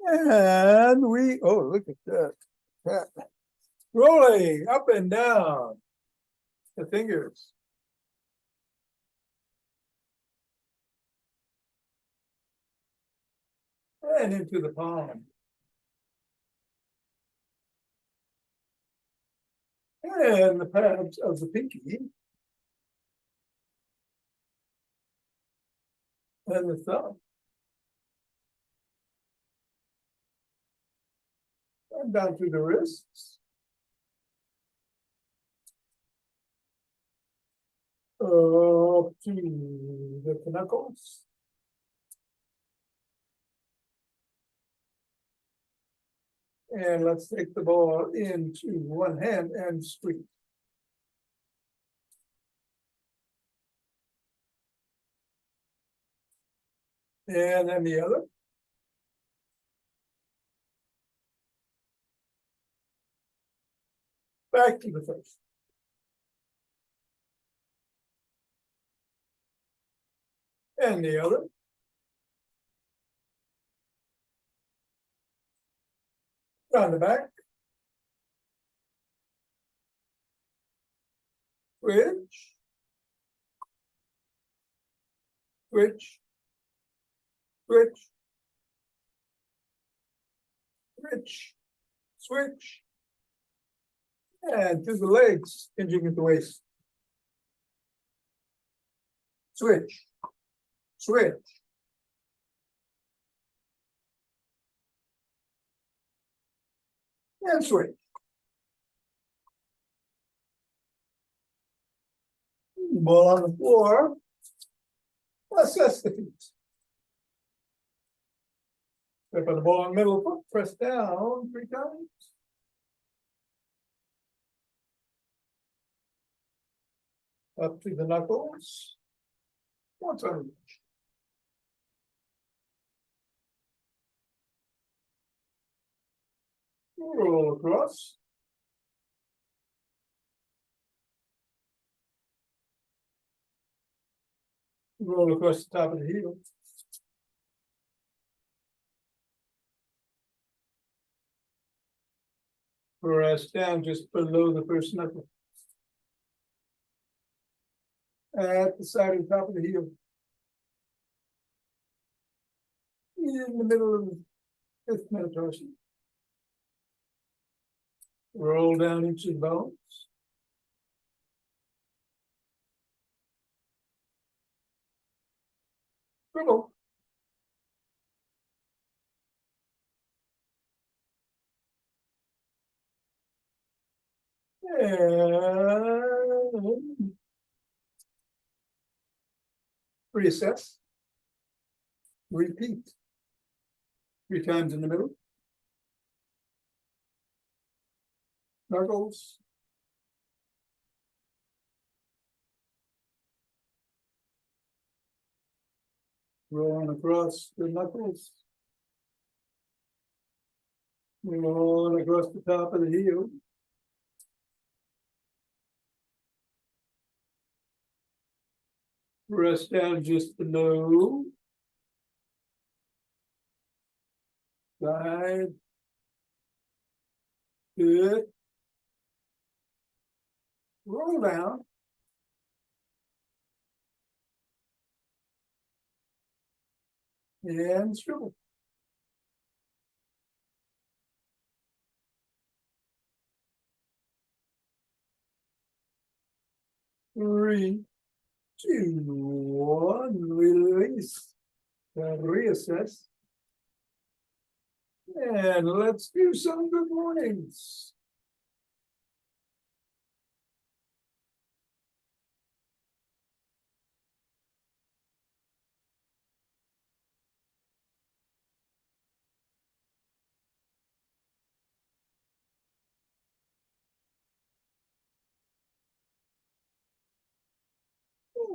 And oh, look at that. Rolling up and down the fingers. And into the palm. And the pads of the pinky. And the thumb. And down through the wrists. Up to the knuckles. And let's take the ball into one hand and sweep. And then the other. Back to the first. And the other. On the back. Switch. Switch. Switch. Switch. Switch. And through the legs, hinging at the waist. Switch. Switch. And switch. Ball on the floor. Assess the feet. Step on the ball in the middle foot, press down 3 times. Up to the knuckles. Once on each. Roll across. Roll across the top of the heel. Press down just below the first knuckle. At the side of the top of the heel. In the middle of the 5th metatarsal. Roll down each of the bones. Dribble. And reassess. Repeat. 3 times in the middle. Knuckles. Roll on across the knuckles. Roll on across the top of the heel. Press down just below. Side. Good. Roll down. And swivel. Three, 2, 1, release. Reassess. And let's do some good mornings.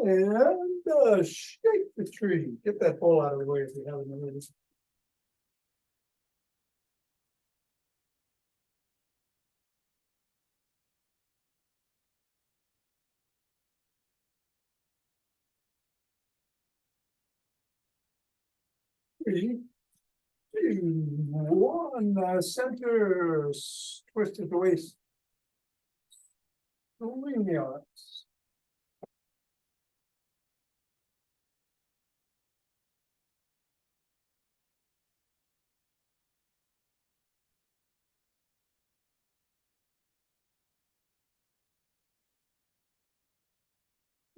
And shake the tree. Get that ball out of the way if you haven't already. Three, One center twist at the waist. Wing yards.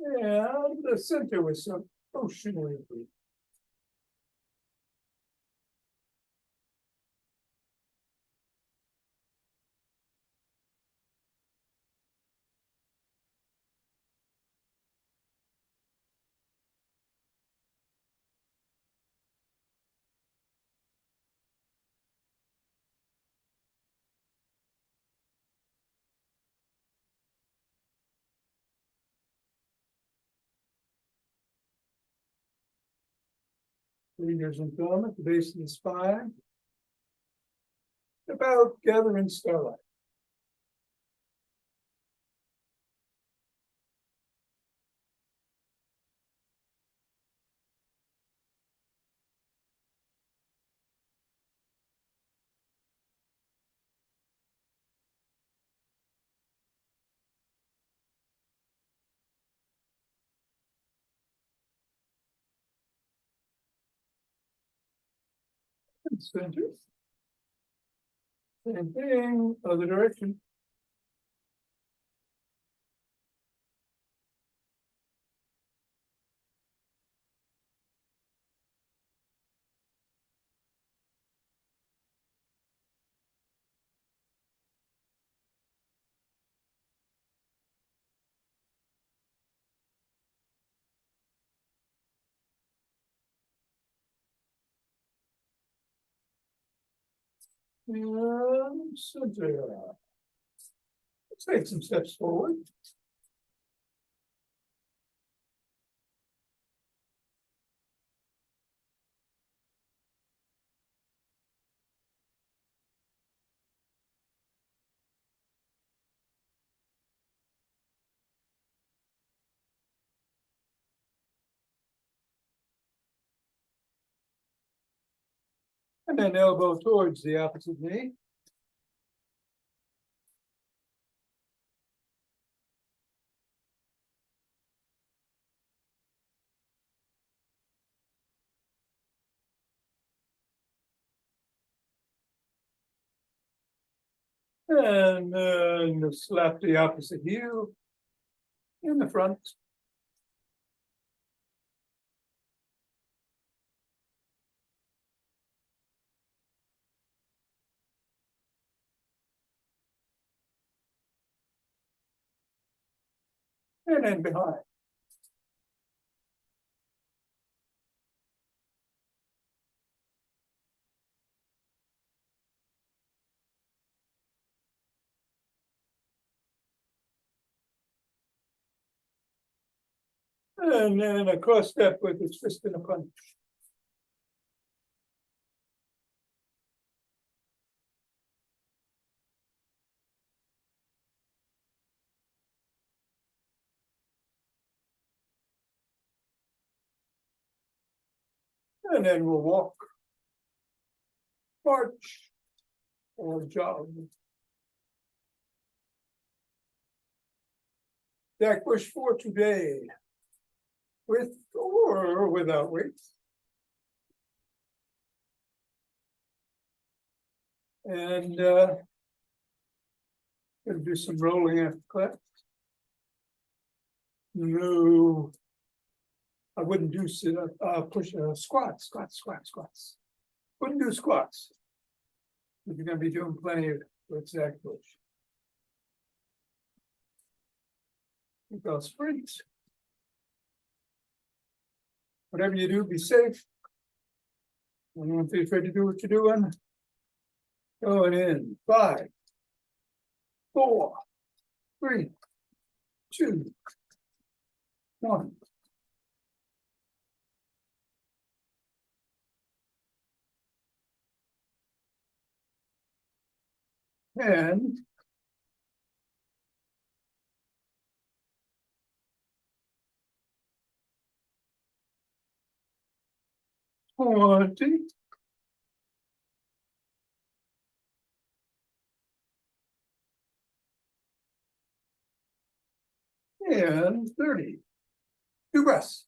And the center with some ocean wave. Fingers and thumb at the base of the spine. About gathering starlight. And center. Same thing, other direction. And center. Let's take some steps forward. And then elbow towards the opposite knee. And then slap the opposite heel in the front. And then behind. And then a cross step with a twist and a punch. And then we'll walk, march, or jog. Back push for today, with or without weights. And gonna do some rolling after class. No, I wouldn't do sit up, push squats. Wouldn't do squats. If you're gonna be doing plenty of exact push. Go sprints. Whatever you do, be safe. Don't be afraid to do what you're doing. Going in 5, 4, 3, 2, 1. And 20. And 30. Two breaths.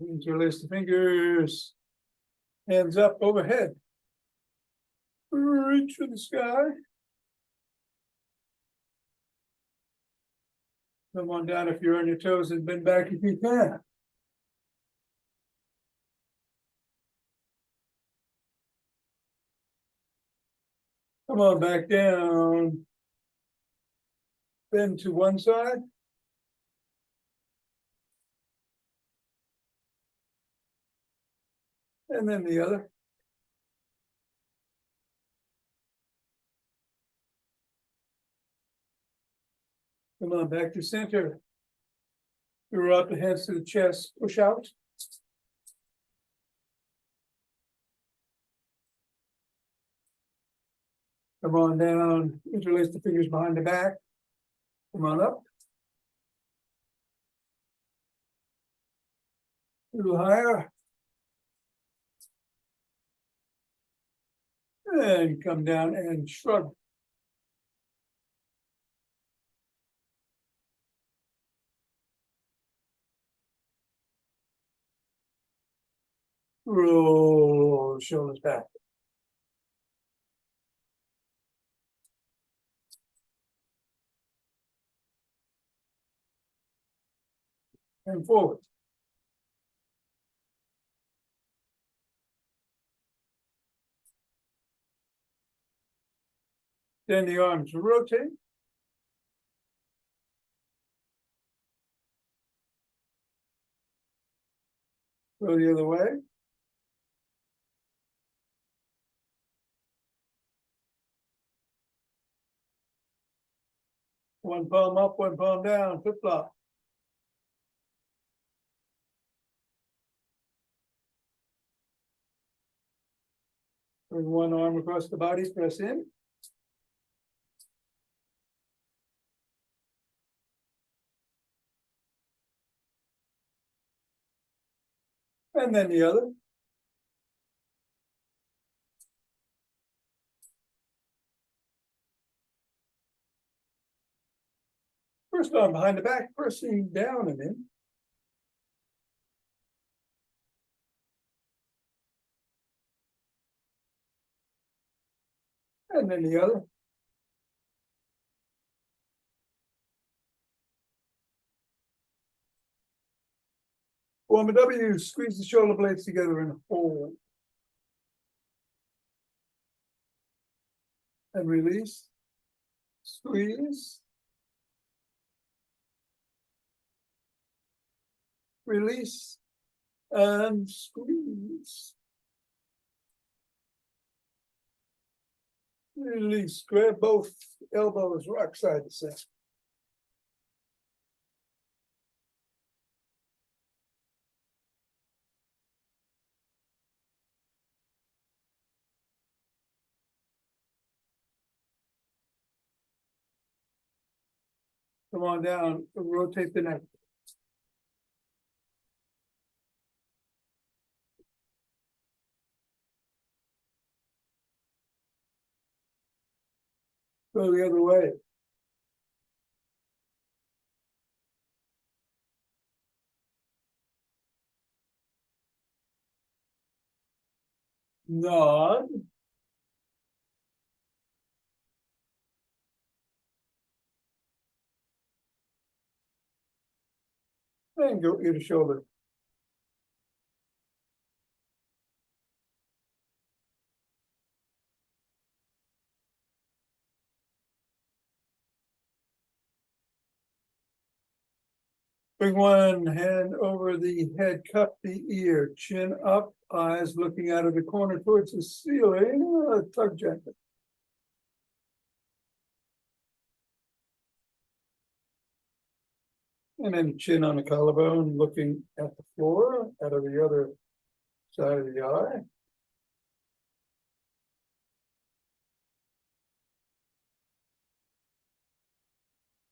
Interlace the fingers. Hands up overhead. Reach for the sky. Come on down if you're on your toes and bend back if you can. Come on back down. Bend to one side. And then the other. Come on back to center. Draw out the hands to the chest, push out. Come on down, interlace the fingers behind the back. Come on up. A little higher. And come down and shrug. Roll shoulders back. And forward. Then the arms rotate. Go the other way. One palm up, one palm down, flip flop. Bring one arm across the body, press in. And then the other. First arm behind the back, pressing down and in. And then the other. Form a W, squeeze the shoulder blades together and hold. And release. Squeeze. Release. And squeeze. Release. Grab both elbows, rock side to side. Come on down, rotate the neck. Go the other way. Nod. And go ear to shoulder. Bring one hand over the head, cup the ear, chin up, eyes looking out of the corner towards the ceiling, tug gently. And then chin on the collarbone, looking at the floor, out of the other side of the eye.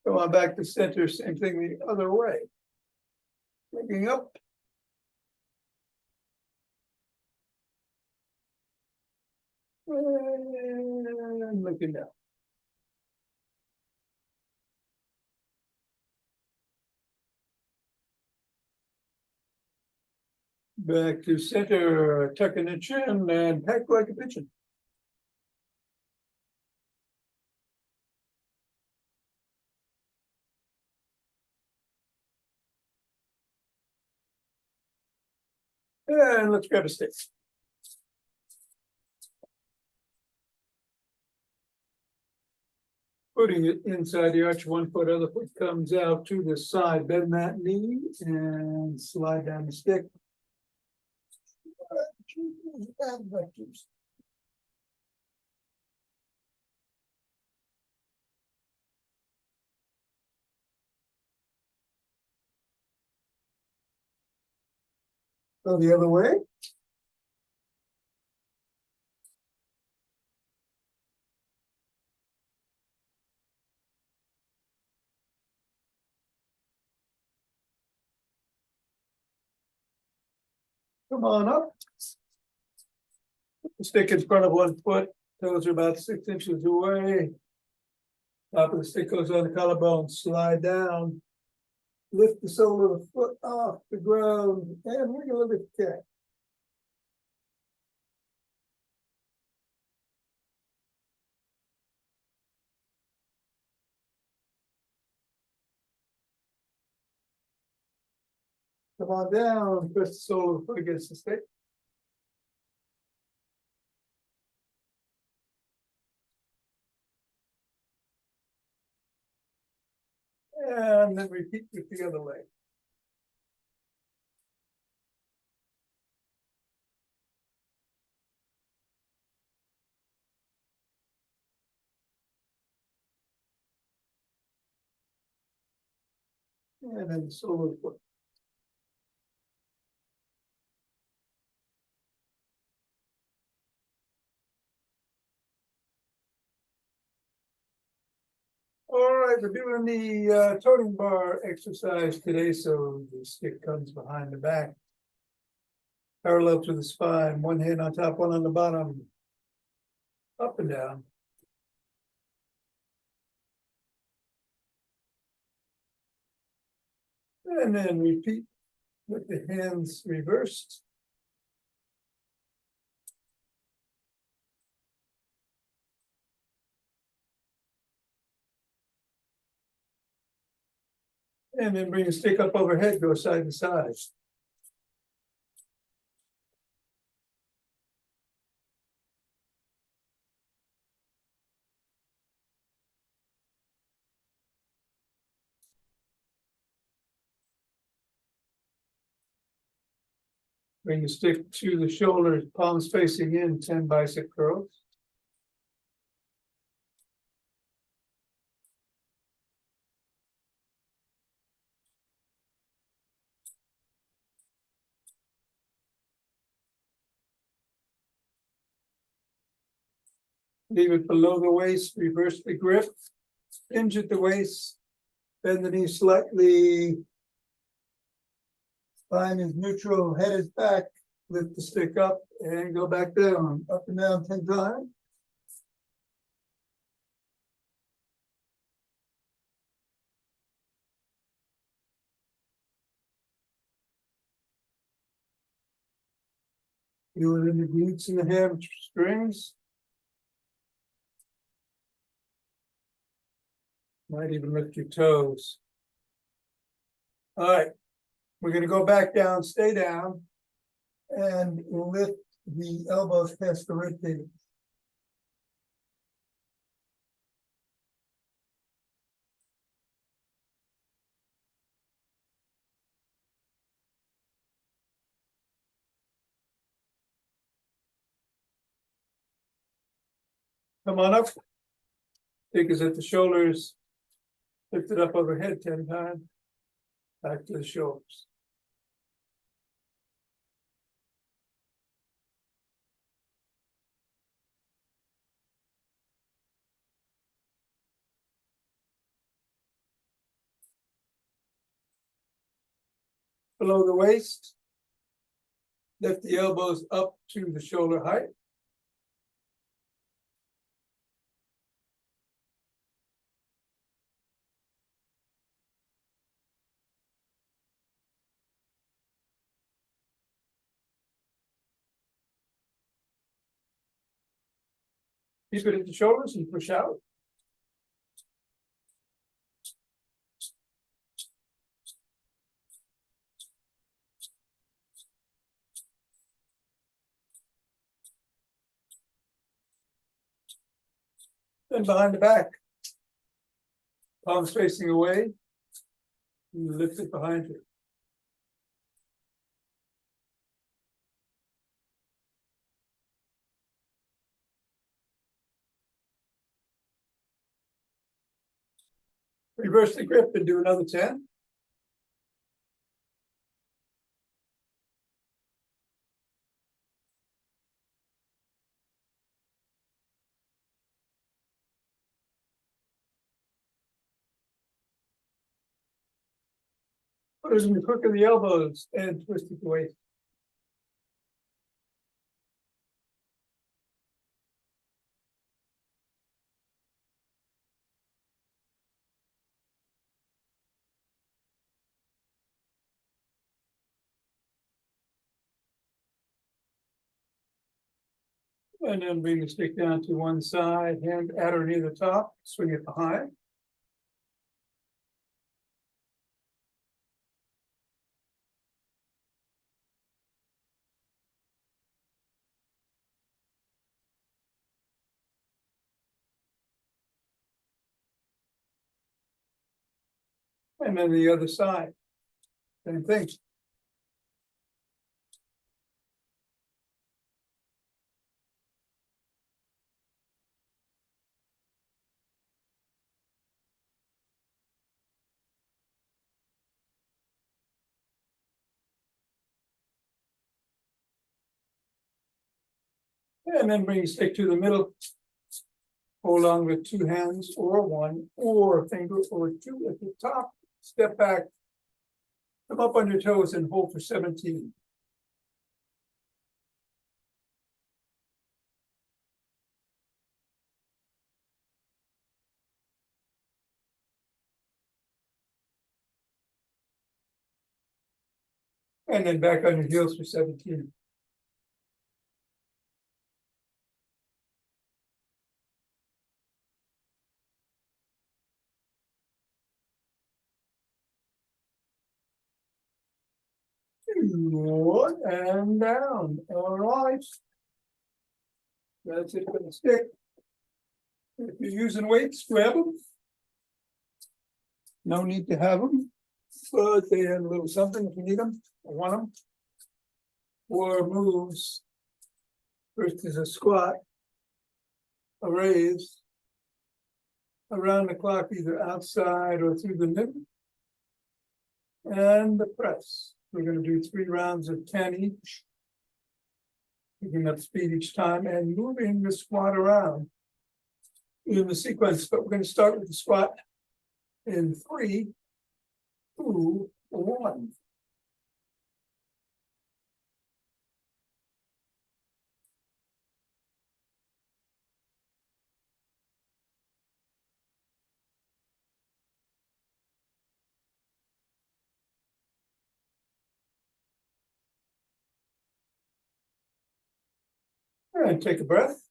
Come on back to center, same thing the other way. Looking up. And looking down. Back to center, tucking the chin and peck like a pigeon. And let's grab a stick. Putting it inside the arch, 1 foot, other foot comes out to the side, bend that knee and slide down the stick. Go the other way. Come on up. Put the stick in front of 1 foot, toes are about 6 inches away. Top of the stick goes on the collarbone, slide down. Lift the sole of the foot off the ground and wiggle the cat. Come on down, press the sole of the foot against the stick. And then repeat with the other leg. And then the sole of the foot. All right, we're doing the toting bar exercise today, so the stick comes behind the back. Parallel to the spine, 1 hand on top, 1 on the bottom. Up and down. And then repeat with the hands reversed. And then bring the stick up overhead, go side to side. Bring the stick to the shoulders, palms facing in, 10 bicep curls. Leave it below the waist, reverse the grip, hinge at the waist, bend the knee slightly. Spine is neutral, head is back, lift the stick up and go back down, up and down 10 times. Feel it in the glutes and the hamstrings. Might even lift your toes. All right, we're gonna go back down, stay down, and lift the elbows past the rib cage. Come on up. Stick is at the shoulders. Lift it up overhead 10 times. Back to the shoulders. Below the waist. Lift the elbows up to the shoulder height. Keep it at the shoulders and push out. Then behind the back. Palms facing away. You lift it behind you. Reverse the grip and do another 10. Put it in the crook of the elbows and twist it away. And then bring the stick down to one side, hand at or near the top, swing it behind. And then the other side. Same thing. And then bring the stick to the middle. Hold on with two hands or one or a finger or two at the top. Step back. Come up on your toes and hold for 17. And then back on your heels for 17. One and down. All right. That's it for the stick. If you're using weights, grab them. No need to have them, but they have a little something if you need them or want them. Or moves. First is a squat, a raise, around the clock, either outside or through the middle, and the press. We're going to do 3 rounds of 10 each, picking up speed each time and moving the squat around in the sequence. But we're going to start with the squat in 3, 2, 1. And take a breath.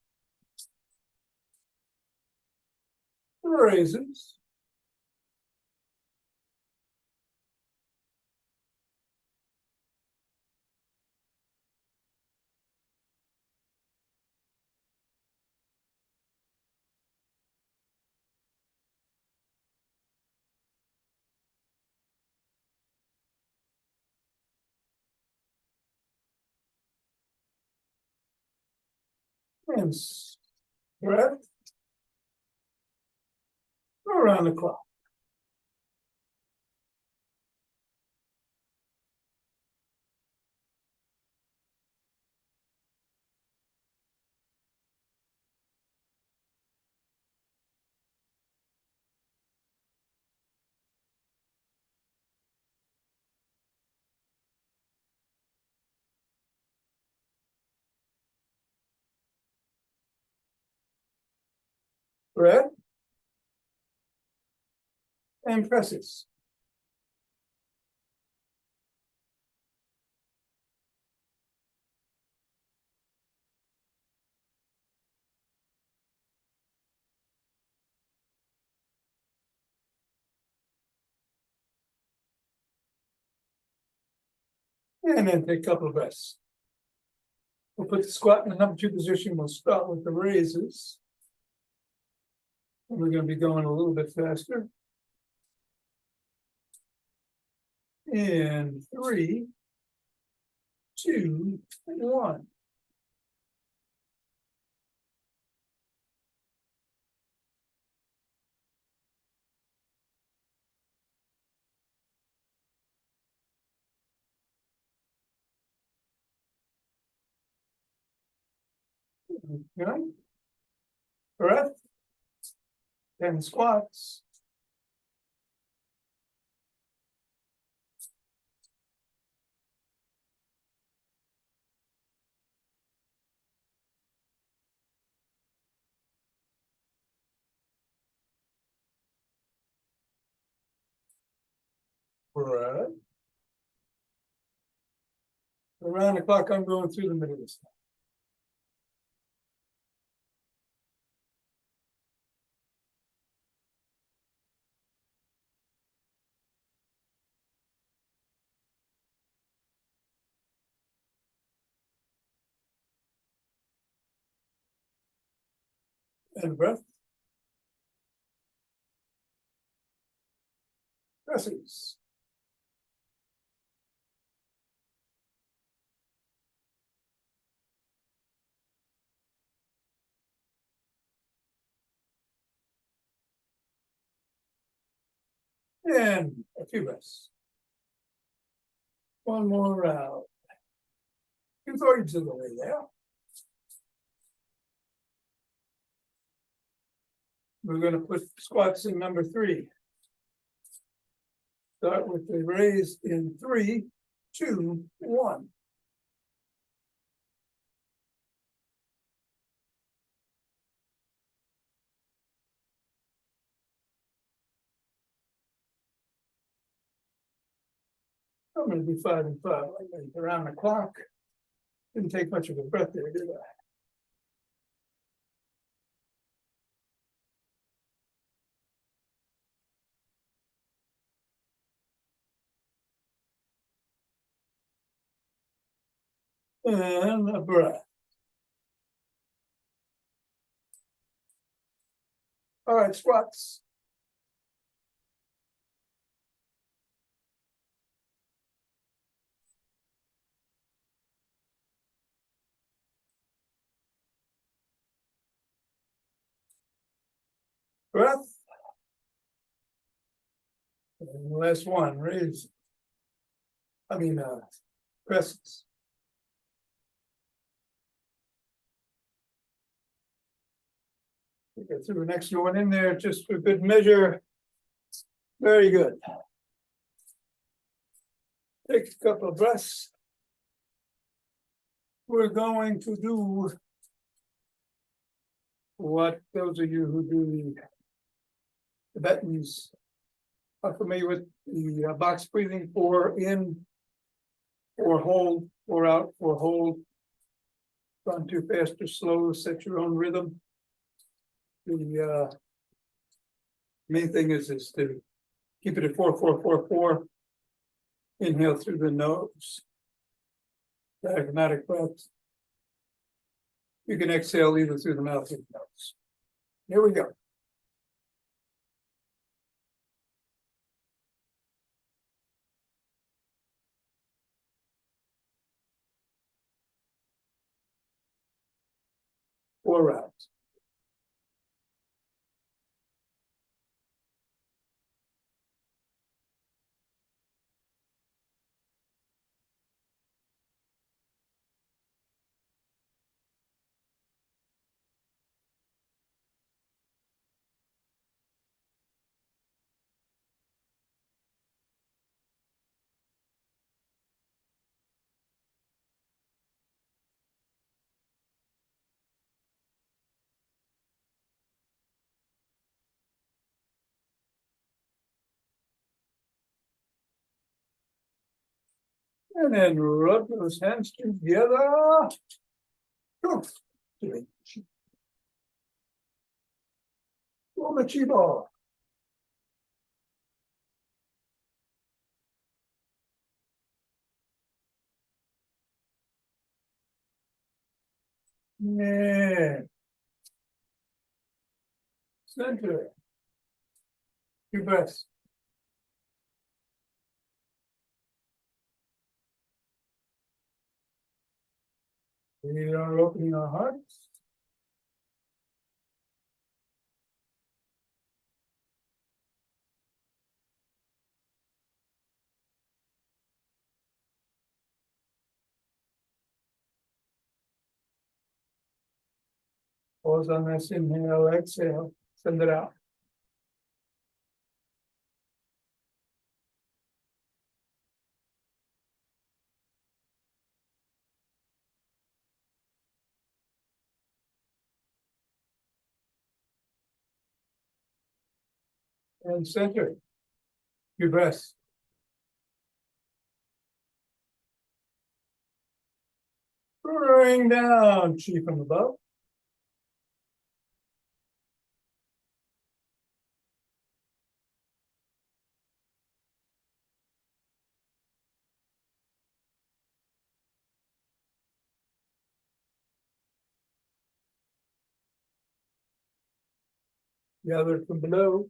Raises. And breath. Around the clock. Breath. And presses. And then take a couple of breaths. We'll put the squat in the number 2 position. We'll start with the raises. And we're going to be going a little bit faster. And 3, 2, 1. Okay. Breath. 10 squats. Breath. Around the clock, I'm going through the middle of this. And breath. Presses. And a few breaths. One more round. 2/3 of the way there. We're going to put squats in number 3. Start with the raise in 3, 2, 1. I'm going to do 5 and 5 like that, around the clock. Didn't take much of a breath there, did I? And a breath. All right, squats. Breath. And the last one, raise. Presses. Get through the next one in there just for good measure. Very good. Take a couple of breaths. We're going to do what those of you who do the Tibetans are familiar with, the box breathing, 4 in, 4 hold, 4 out, 4 hold. Run too fast or slow, set your own rhythm. The main thing is to keep it at 4, 4, 4, 4. Inhale through the nose. Diaphragmatic breath. You can exhale either through the mouth or the nose. Here we go. Four rounds. And then rub those hands together. Chibo. Yeah. Center. Your best. We are opening our hearts. Pause on this, inhale, exhale, send it out. And center. Your best. Bring down, chi from above. Gather from below.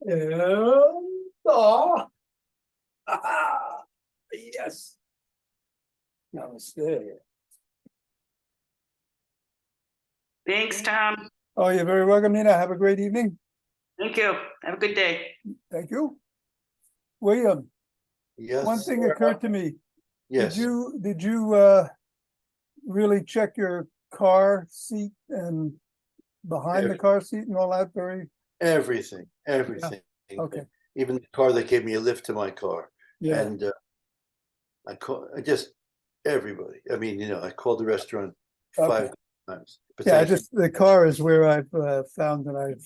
And thaw. Yes. Namaste. Thanks, Tom. Oh, you're very welcome, Nina. Have a great evening. Thank you. Have a good day. Thank you. William, Yes. one thing occurred to me. Yes. Did you really check your car seat and behind the car seat and all that? Everything. Okay. Even the car that gave me a lift to my car. Yeah. And I just everybody. I mean, I called the restaurant 5 times. But Yeah, the car is where I've found that I've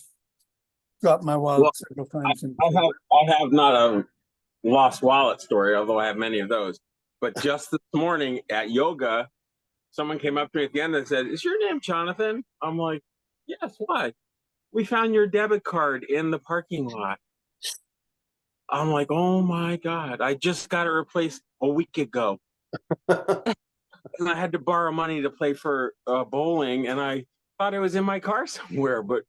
dropped my wallet several times. I have not a lost wallet story, although I have many of those. But just this morning at yoga, someone came up to me at the end and said, "Is your name Jonathan?" I'm like, "Yes, why?" "We found your debit card in the parking lot." I'm like, "Oh my God, I just got it replaced a week ago." And I had to borrow money to play for bowling, and I thought it was in my car somewhere. But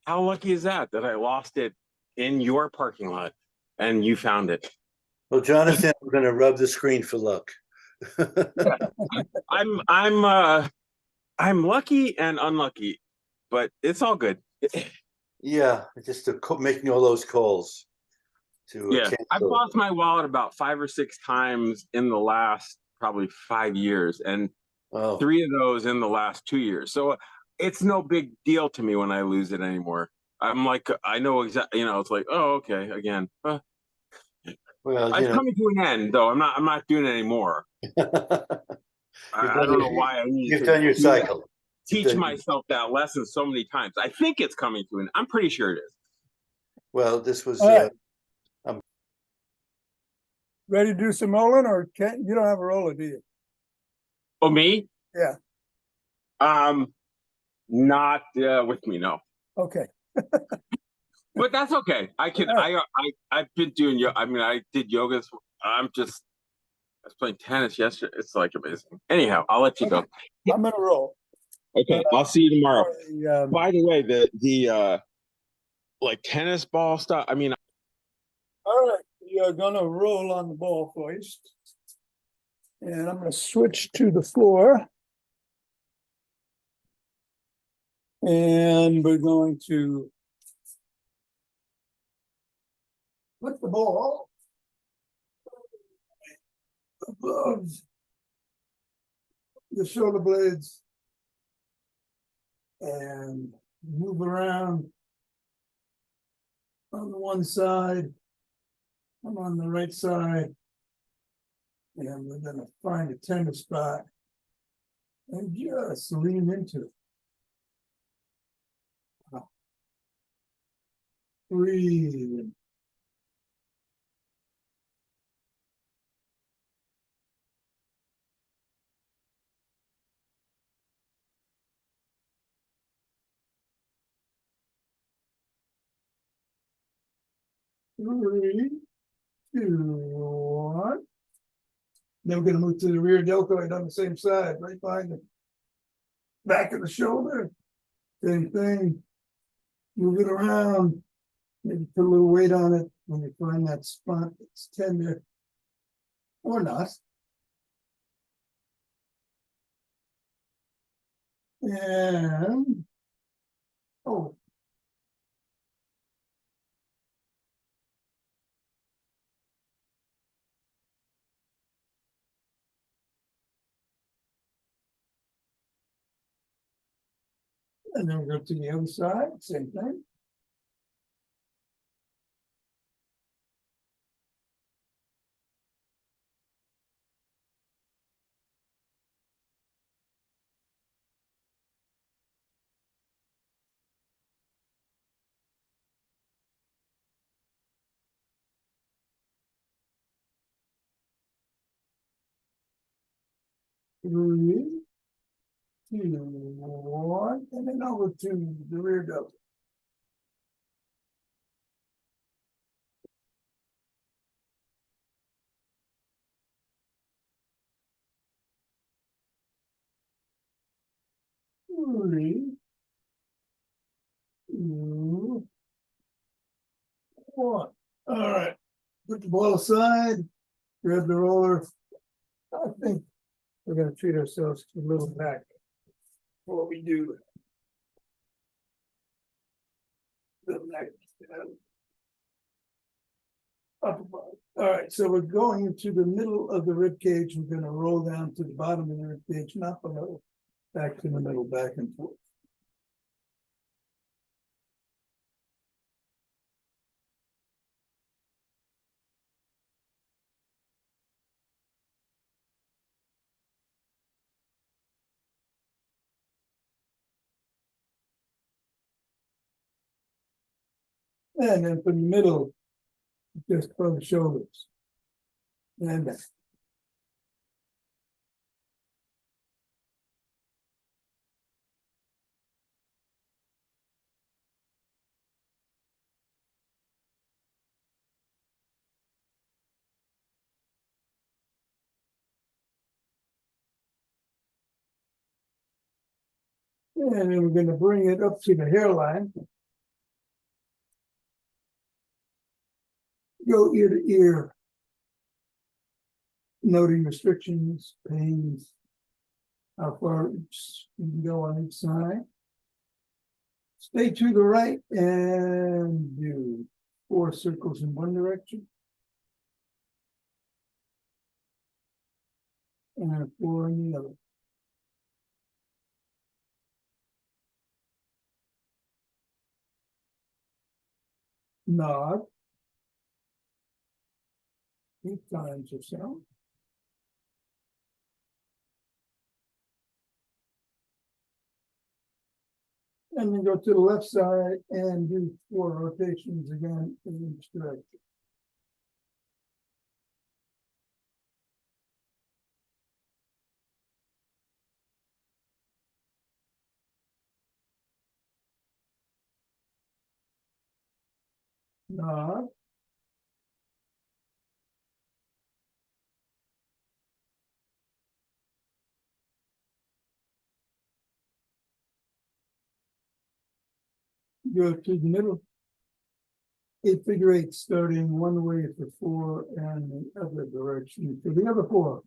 how lucky is that I lost it in your parking lot and you found it? Well, Jonathan, I'm going to rub the screen for luck. Yeah. I'm lucky and unlucky, but it's all good. Yeah, just making all those calls to Yeah, cancel. I've lost my wallet about 5 or 6 times in the last probably 5 years, and 3 of those in the last 2 years. So it's no big deal to me when I lose it anymore. I'm like, I know exactly, it's like, oh, okay, again. Well, it's coming to an end, though. I'm not doing it anymore. I don't know why I need You've done your cycle. Teach myself that lesson so many times. I think it's coming to an. I'm pretty sure it is. Well, this was. Ready to do some rolling, or you don't have a roller, do you? Oh, me? Yeah. Not with me, no. Okay. But that's okay. I've been doing yoga. I mean, I did yoga. I was playing tennis yesterday. It's like amazing. Anyhow, I'll let you go. I'm gonna roll. Okay, I'll see you tomorrow. By the way, the like tennis ball stuff. I mean, all right, you're gonna roll on the ball first, and I'm gonna switch to the floor, and we're going to put the ball above the shoulder blades and move around on the one side. I'm on the right side, and we're gonna find a tender spot and just lean into it. Breathe. 3, 2, 1. Then we're gonna move to the rear deltoid on the same side, right behind the back of the shoulder. Same thing. Move it around. Maybe put a little weight on it when you find that spot that's tender. Or not. And oh, and then we'll go to the other side, same thing. Three, 2, 1, and then over to the rear deltoid. Three, 2, 1. All right, put the ball aside, grab the roller. I think we're gonna treat ourselves to a little back. What we do. The neck, upper body. All right, so we're going into the middle of the rib cage. We're gonna roll down to the bottom of the rib cage, not below. Back to the middle, back and forth. And then from the middle, just from the shoulders. And back. And then we're gonna bring it up to the hairline. Go ear to ear. Noting restrictions, pains. How far you can go on each side. Stay to the right and do 4 circles in one direction. And 4 in the other. Nod. 8 times or so. And then go to the left side and do 4 rotations again in each direction. Nod. Go to the middle. 8 figure 8 starting one way for 4 and the other direction for the other 4.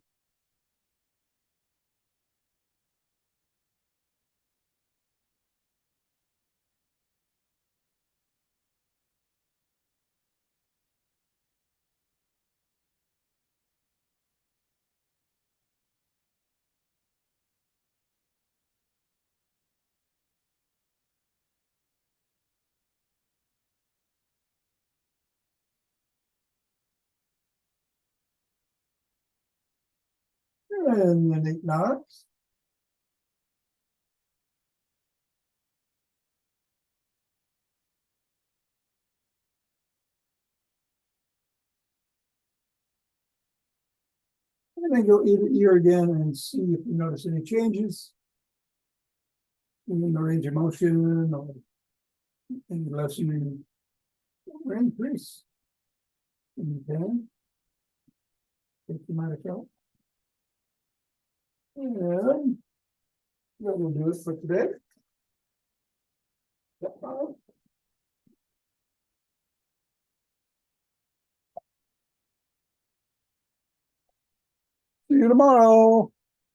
And then 8 nods. And then go ear to ear again and see if you notice any changes in the range of motion or any lessening or increase. Okay. Take the minor count. And that will do it for today. See you tomorrow.